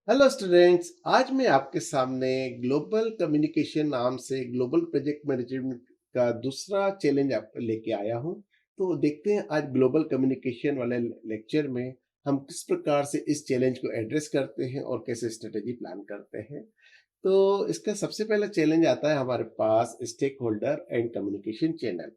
Hello students, आज मैं आपके सामने ग्लोबल कम्युनिकेशन नाम से ग्लोबल प्रोजेक्ट मैनेजमेंट का दूसरा चैलेंज आप लेके आया हूं। तो देखते हैं आज ग्लोबल कम्युनिकेशन वाले लेक्चर में हम किस प्रकार से इस चैलेंज को एड्रेस करते हैं और कैसे स्ट्रेटेजी प्लान करते हैं। तो इसका सबसे पहला चैलेंज आता है हमारे पास stakeholder and communication channel.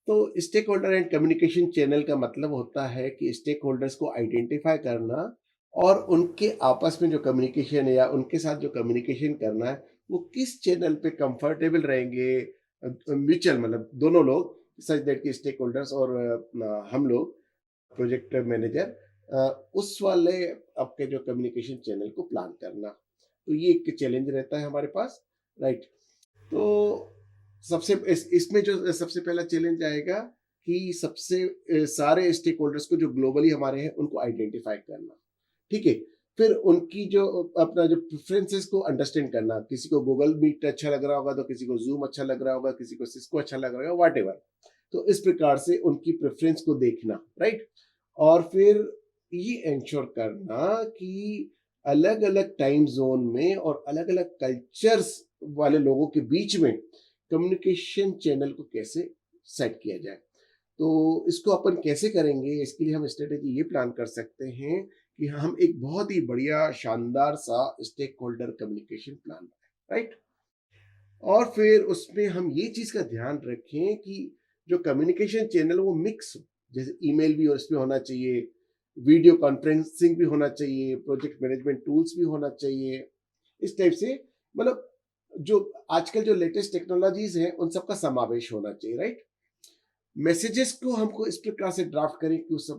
तो stakeholder and communication channel का मतलब होता है कि स्टेक होल्डर्स को आइडेंटिफाई करना और उनके आपस में जो कम्युनिकेशन है या उनके साथ जो कम्युनिकेशन करना है वो किस चैनल पे कंफर्टेबल रहेंगे। म्यूचुअल मतलब दोनों लोग, सच दैट की स्टेक होल्डर्स और हम लोग प्रोजेक्ट मैनेजर, उस वाले आपके जो कम्युनिकेशन चैनल को प्लान करना। तो ये एक चैलेंज रहता है हमारे पास, राइट। तो इसमें जो सबसे पहला चैलेंज आएगा कि सबसे सारे स्टेक होल्डर्स को जो ग्लोबली हमारे हैं उनको आइडेंटिफाई करना। ठीक है। फिर उनकी जो अपना जो प्रेफरेंसेस को अंडरस्टैंड करना, किसी को गूगल मीट अच्छा लग रहा होगा तो किसी को जूम अच्छा लग रहा होगा, किसी को सिस्को अच्छा लग रहा होगा, वॉट एवर। तो इस प्रकार से उनकी प्रेफरेंस को देखना, राइट। और फिर ये इंश्योर करना कि अलग अलग टाइम जोन में और अलग अलग कल्चर्स वाले लोगों के बीच में कम्युनिकेशन चैनल को कैसे सेट किया जाए। तो इसको अपन कैसे करेंगे, इसके लिए हम स्ट्रेटेजी ये प्लान कर सकते हैं कि हम एक बहुत ही बढ़िया शानदार सा स्टेक होल्डर कम्युनिकेशन प्लान बनाएं, राइट। और फिर उसमें हम ये चीज का ध्यान रखें कि जो कम्युनिकेशन चैनल वो मिक्स हो, जैसे ईमेल भी उसमें होना चाहिए, वीडियो कॉन्फ्रेंसिंग भी होना चाहिए, प्रोजेक्ट मैनेजमेंट टूल्स भी होना चाहिए, इस टाइप से। मतलब जो आजकल जो लेटेस्ट टेक्नोलॉजीज हैं उन सबका समावेश होना चाहिए, राइट। मैसेजेस को हमको इस प्रकार से ड्राफ्ट करें कि उस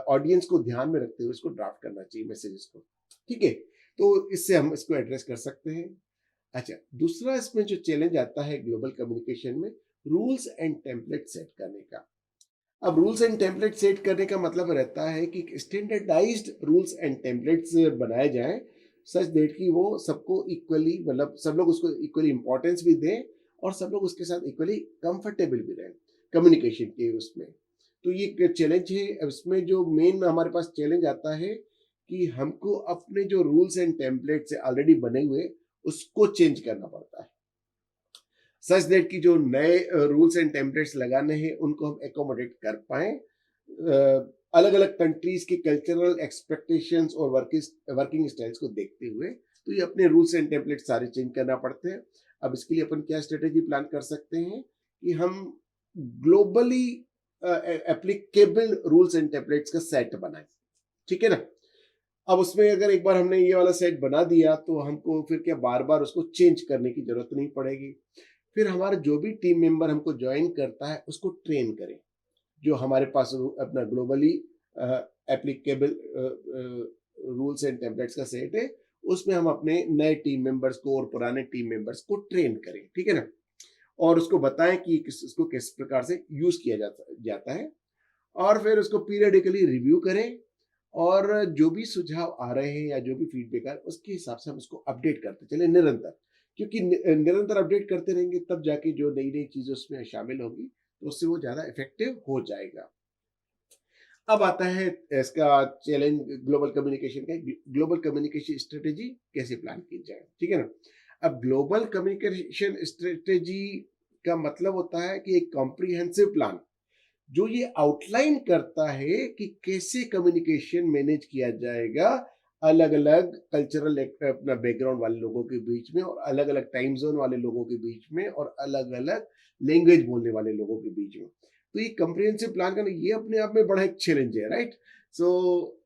ऑडियंस को ध्यान में रखते हुए इसको ड्राफ्ट करना चाहिए मैसेजेस को। ठीक है। तो इससे हम इसको एड्रेस कर सकते हैं। अच्छा, दूसरा इसमें जो चैलेंज आता है ग्लोबल कम्युनिकेशन में, रूल्स एंड टेम्पलेट सेट करने का। अब रूल्स एंड टेम्पलेट सेट करने का मतलब रहता है कि स्टैंडर्डाइज्ड रूल्स एंड टेम्पलेट्स बनाए जाएं, सच दैट कि वो सबको इक्वली, मतलब सब लोग उसको इक्वली इंपॉर्टेंस भी दें और सब लोग उसके साथ इक्वली कंफर्टेबल भी रहें कम्युनिकेशन के उसमें। तो ये एक चैलेंज है। इसमें जो मेन हमारे पास चैलेंज आता है कि हमको अपने जो रूल्स एंड टेम्पलेट से ऑलरेडी बने हुए उसको चेंज करना पड़ता है, सच दैट कि जो नए रूल्स एंड टेम्पलेट्स लगाने हैं उनको हम एकोमोडेट कर पाए अलग अलग कंट्रीज के कल्चरल एक्सपेक्टेशंस और वर्किंग स्टाइल्स को देखते हुए। तो ये अपने रूल्स एंड टेम्पलेट सारे चेंज करना पड़ते हैं। अब इसके लिए अपन क्या स्ट्रेटेजी प्लान कर सकते हैं कि हम globally applicable rules and templates का सेट बनाए। ठीक है ना। अब उसमें अगर एक बार हमने ये वाला सेट बना दिया तो हमको फिर क्या बार बार उसको चेंज करने की जरूरत नहीं पड़ेगी। फिर हमारा जो भी टीम मेंबर हमको ज्वाइन करता है उसको ट्रेन करें, जो हमारे पास अपना globally applicable rules and templates का सेट है, उसमें हम अपने नए टीम मेंबर्स को और पुराने टीम मेंबर्स को ट्रेन करें। ठीक है ना। और उसको बताएं कि इसको किस प्रकार से यूज किया जाता है। और फिर उसको पीरियडिकली रिव्यू करें और जो भी सुझाव आ रहे हैं या जो भी फीडबैक आ रहा है उसके हिसाब से हम उसको अपडेट करते चले निरंतर। क्योंकि निरंतर अपडेट करते रहेंगे तब जाके जो नई नई चीजें उसमें शामिल होगी तो उससे वो ज्यादा इफेक्टिव हो जाएगा। अब आता है इसका चैलेंज ग्लोबल कम्युनिकेशन का। ग्लोबल कम्युनिकेशन स्ट्रेटेजी कैसे प्लान की जाए, ठीक है ना। अब ग्लोबल कम्युनिकेशन स्ट्रेटेजी का मतलब होता है कि एक कॉम्प्रिहेंसिव प्लान जो ये आउटलाइन करता है कि कैसे कम्युनिकेशन मैनेज किया जाएगा अलग अलग कल्चरल अपना बैकग्राउंड वाले लोगों के बीच में और अलग अलग टाइम जोन वाले लोगों के बीच में और अलग अलग लैंग्वेज बोलने वाले लोगों के बीच में। तो ये कंप्रिहेंसिव प्लान करना ये अपने आप में बड़ा एक चैलेंज है, राइट। सो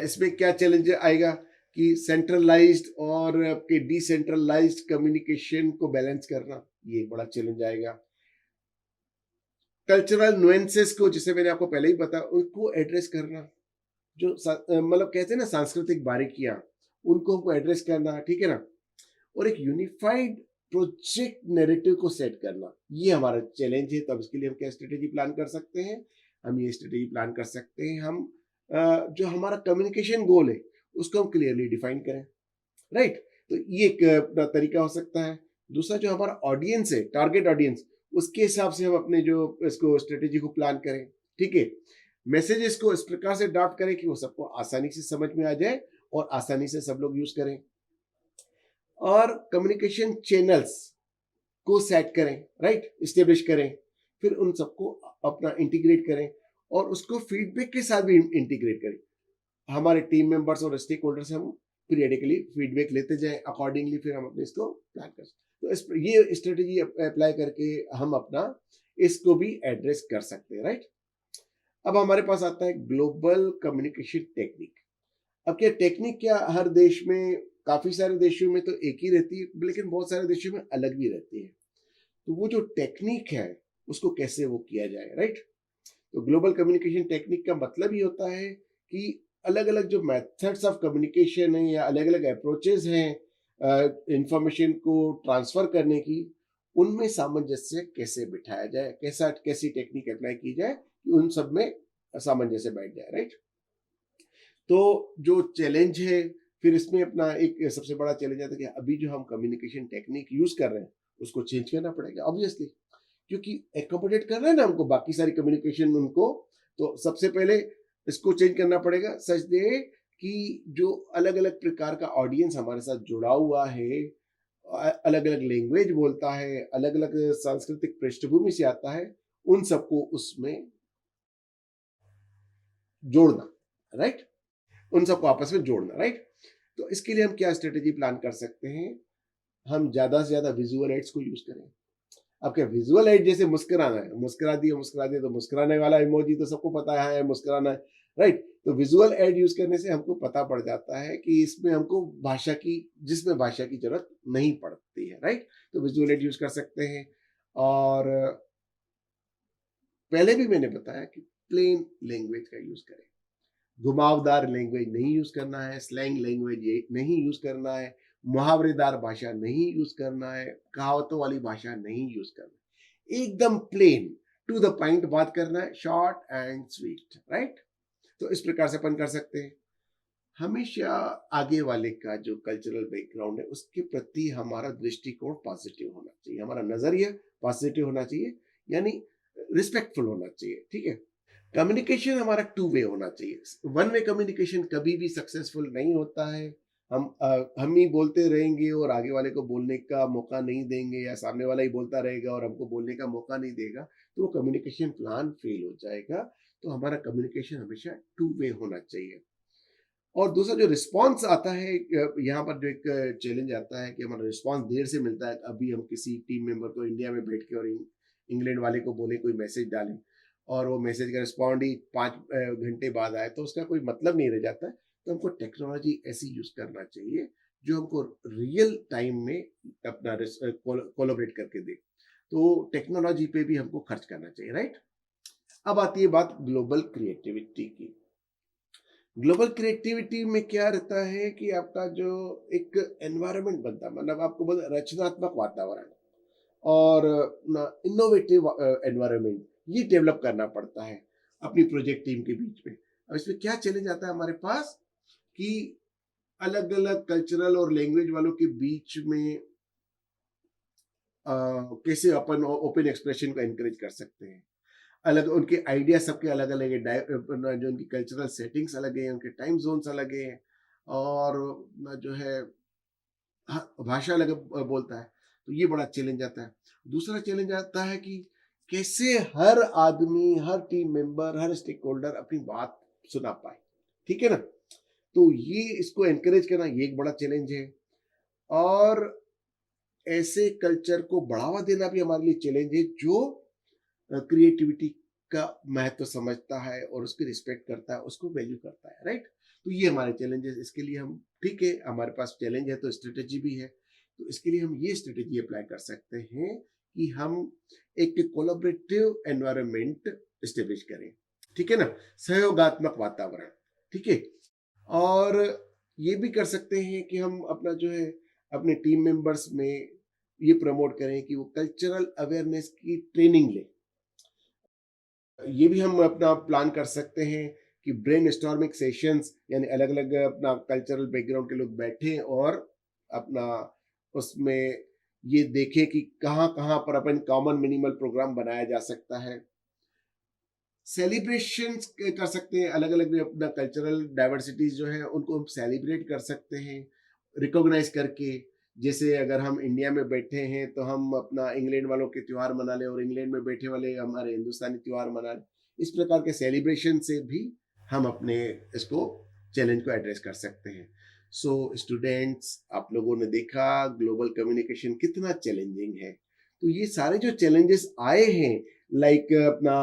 इसमें क्या चैलेंज आएगा कि सेंट्रलाइज्ड और आपके डिसेंट्रलाइज्ड कम्युनिकेशन को बैलेंस करना, ये एक बड़ा चैलेंज आएगा। कल्चरल नुएंसेस को, जिसे मैंने आपको पहले ही बताया, उनको एड्रेस करना, जो मतलब कहते हैं ना सांस्कृतिक बारीकियां, उनको हमको एड्रेस करना। ठीक है ना। और एक यूनिफाइड प्रोजेक्ट नैरेटिव को सेट करना, ये हमारा चैलेंज है। तो अब इसके लिए हम क्या स्ट्रेटेजी प्लान कर सकते हैं, हम ये स्ट्रेटेजी प्लान कर सकते हैं, हम जो हमारा कम्युनिकेशन गोल है उसको हम क्लियरली डिफाइन करें, राइट। तो ये एक अपना तरीका हो सकता है। दूसरा, जो हमारा ऑडियंस है, टारगेट ऑडियंस, उसके हिसाब से हम अपने जो इसको स्ट्रेटेजी को प्लान करें। ठीक है। मैसेजेस को इस प्रकार से ड्राफ्ट करें कि वो सबको आसानी से समझ में आ जाए और आसानी से सब लोग यूज करें। और कम्युनिकेशन चैनल्स को सेट करें, राइट, इस्टेब्लिश करें, फिर उन सबको अपना इंटीग्रेट करें और उसको फीडबैक के साथ भी इंटीग्रेट करें। हमारे टीम मेंबर्स और स्टेक होल्डर से हम पीरियडिकली फीडबैक लेते जाएं, अकॉर्डिंगली फिर हम अपने इसको प्लान कर सकते। तो ये स्ट्रेटेजी अप्लाई करके हम अपना इसको भी एड्रेस कर सकते हैं, राइट। अब हमारे पास आता है ग्लोबल कम्युनिकेशन टेक्निक। अब क्या टेक्निक, क्या हर देश में, काफी सारे देशों में तो एक ही रहती है, लेकिन बहुत सारे देशों में अलग भी रहती है। तो वो जो टेक्निक है उसको कैसे वो किया जाए, राइट। तो ग्लोबल कम्युनिकेशन टेक्निक का मतलब ही होता है कि अलग अलग जो मेथड्स ऑफ कम्युनिकेशन है या अलग अलग अप्रोचेस हैं इंफॉर्मेशन को ट्रांसफर करने की, उनमें सामंजस्य कैसे बिठाया जाए, कैसी टेक्निक अप्लाई की जाए कि उन सब में सामंजस्य बैठ जाए, राइट। तो जो चैलेंज है, फिर इसमें अपना एक सबसे बड़ा चैलेंज आता है कि अभी जो हम कम्युनिकेशन टेक्निक यूज कर रहे हैं उसको चेंज करना पड़ेगा ऑब्वियसली, क्योंकि एकोमोडेट कर रहे हैं ना हमको बाकी सारी कम्युनिकेशन उनको। तो सबसे पहले इसको चेंज करना पड़ेगा सच दे कि जो अलग अलग प्रकार का ऑडियंस हमारे साथ जुड़ा हुआ है, अलग अलग लैंग्वेज बोलता है, अलग अलग सांस्कृतिक पृष्ठभूमि से आता है, उन सबको उसमें जोड़ना, राइट, उन सबको आपस में जोड़ना, राइट। तो इसके लिए हम क्या स्ट्रेटेजी प्लान कर सकते हैं, हम ज्यादा से ज्यादा विजुअल एड्स को यूज करें। अब क्या विजुअल एड, जैसे मुस्कुराना है, मुस्कुरा दिया तो मुस्कुराने वाला इमोजी तो सबको पता है मुस्कुराना है, राइट। तो विजुअल एड यूज करने से हमको पता पड़ जाता है कि इसमें हमको भाषा की, जिसमें भाषा की जरूरत नहीं पड़ती है, राइट। तो विजुअल एड यूज कर सकते हैं। और पहले भी मैंने बताया कि प्लेन लैंग्वेज का यूज करें, घुमावदार लैंग्वेज नहीं यूज करना है, स्लैंग लैंग्वेज ये नहीं यूज करना है, मुहावरेदार भाषा नहीं यूज करना है, कहावतों वाली भाषा नहीं यूज करना है, एकदम प्लेन टू द पॉइंट बात करना है, शॉर्ट एंड स्वीट, राइट। तो इस प्रकार से अपन कर सकते हैं। हमेशा आगे वाले का जो कल्चरल बैकग्राउंड है उसके प्रति हमारा दृष्टिकोण पॉजिटिव होना चाहिए, हमारा नजरिया पॉजिटिव होना चाहिए, यानी रिस्पेक्टफुल होना चाहिए, ठीक है। कम्युनिकेशन हमारा टू वे होना चाहिए। वन वे कम्युनिकेशन कभी भी सक्सेसफुल नहीं होता है। हम ही बोलते रहेंगे और आगे वाले को बोलने का मौका नहीं देंगे, या सामने वाला ही बोलता रहेगा और हमको बोलने का मौका नहीं देगा, तो वो कम्युनिकेशन प्लान फेल हो जाएगा। तो हमारा कम्युनिकेशन हमेशा टू वे होना चाहिए। और दूसरा जो रिस्पॉन्स आता है, यहाँ पर जो एक चैलेंज आता है कि हमारा रिस्पॉन्स देर से मिलता है। अभी हम किसी टीम मेंबर को इंडिया में बैठ के और इंग्लैंड वाले को बोले, कोई मैसेज डालें और वो मैसेज का रिस्पॉन्ड ही 5 घंटे बाद आए, तो उसका कोई मतलब नहीं रह जाता है। तो हमको टेक्नोलॉजी ऐसी यूज करना चाहिए जो हमको रियल टाइम में अपना कोलोबरेट करके दे। तो टेक्नोलॉजी पे भी हमको खर्च करना चाहिए, राइट। अब आती है बात ग्लोबल क्रिएटिविटी की। ग्लोबल क्रिएटिविटी में क्या रहता है कि आपका जो एक एनवायरनमेंट बनता है, मतलब आपको बोलते रचनात्मक वातावरण और इनोवेटिव एनवायरनमेंट, ये डेवलप करना पड़ता है अपनी प्रोजेक्ट टीम के बीच में। अब इसमें क्या चैलेंज आता है हमारे पास कि अलग अलग कल्चरल और लैंग्वेज वालों के बीच में कैसे अपन ओपन एक्सप्रेशन को एनकरेज कर सकते हैं। अलग उनके आइडिया सबके अलग अलग है, जो उनकी कल्चरल सेटिंग्स अलग है, उनके टाइम जोन्स अलग है, और जो है भाषा अलग बोलता है। तो ये बड़ा चैलेंज आता है। दूसरा चैलेंज आता है कि कैसे हर आदमी, हर टीम मेंबर, हर स्टेक होल्डर अपनी बात सुना पाए, ठीक है ना। तो ये इसको एनकरेज करना, ये एक बड़ा चैलेंज है। और ऐसे कल्चर को बढ़ावा देना भी हमारे लिए चैलेंज है जो क्रिएटिविटी का महत्व समझता है और उसकी रिस्पेक्ट करता है, उसको वैल्यू करता है, राइट। तो ये हमारे चैलेंजेस, इसके लिए हम, ठीक है, हमारे पास चैलेंज है तो स्ट्रेटेजी भी है। तो इसके लिए हम ये स्ट्रेटेजी अप्लाई कर सकते हैं कि हम एक कोलैबोरेटिव एनवायरनमेंट स्टेब्लिश करें, ठीक है ना, सहयोगात्मक वातावरण, ठीक है। और ये भी कर सकते हैं कि हम अपना जो है अपने टीम मेंबर्स में ये प्रमोट करें कि वो कल्चरल अवेयरनेस की ट्रेनिंग लें। ये भी हम अपना प्लान कर सकते हैं कि ब्रेन स्टॉर्मिंग सेशंस, यानी अलग अलग अपना कल्चरल बैकग्राउंड के लोग बैठें और अपना उसमें ये देखें कि कहाँ कहाँ पर अपन कॉमन मिनिमल प्रोग्राम बनाया जा सकता है। सेलिब्रेशंस कर सकते हैं, अलग-अलग भी अपना कल्चरल डाइवर्सिटीज़ जो है उनको हम सेलिब्रेट कर सकते हैं, रिकॉग्नाइज़ करके। जैसे अगर हम इंडिया में बैठे हैं तो हम अपना इंग्लैंड वालों के त्योहार मना लें और इंग्लैंड में बैठे वाले हमारे हिंदुस्तानी त्योहार मना लें। इस प्रकार के सेलिब्रेशन से भी हम अपने इसको चैलेंज को एड्रेस कर सकते हैं। सो स्टूडेंट्स, आप लोगों ने देखा ग्लोबल कम्युनिकेशन कितना चैलेंजिंग है। तो ये सारे जो चैलेंजेस आए हैं, लाइक अपना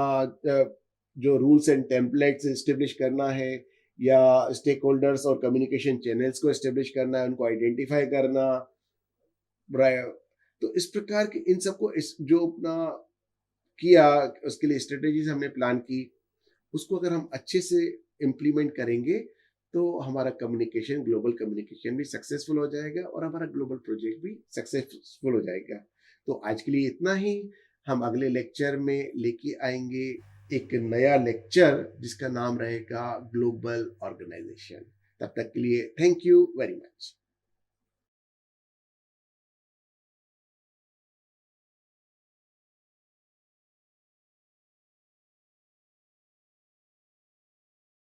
जो रूल्स एंड टेम्पलेट्स एस्टेब्लिश करना है, या स्टेक होल्डर्स और कम्युनिकेशन चैनल्स को एस्टेब्लिश करना है, उनको आइडेंटिफाई करना, तो इस प्रकार के इन सबको इस जो अपना किया, उसके लिए स्ट्रेटेजीज हमने प्लान की, उसको अगर हम अच्छे से इम्प्लीमेंट करेंगे तो हमारा कम्युनिकेशन, ग्लोबल कम्युनिकेशन भी सक्सेसफुल हो जाएगा और हमारा ग्लोबल प्रोजेक्ट भी सक्सेसफुल हो जाएगा। तो आज के लिए इतना ही। हम अगले लेक्चर में लेके आएंगे एक नया लेक्चर जिसका नाम रहेगा ग्लोबल ऑर्गेनाइजेशन। तब तक के लिए थैंक यू वेरी मच।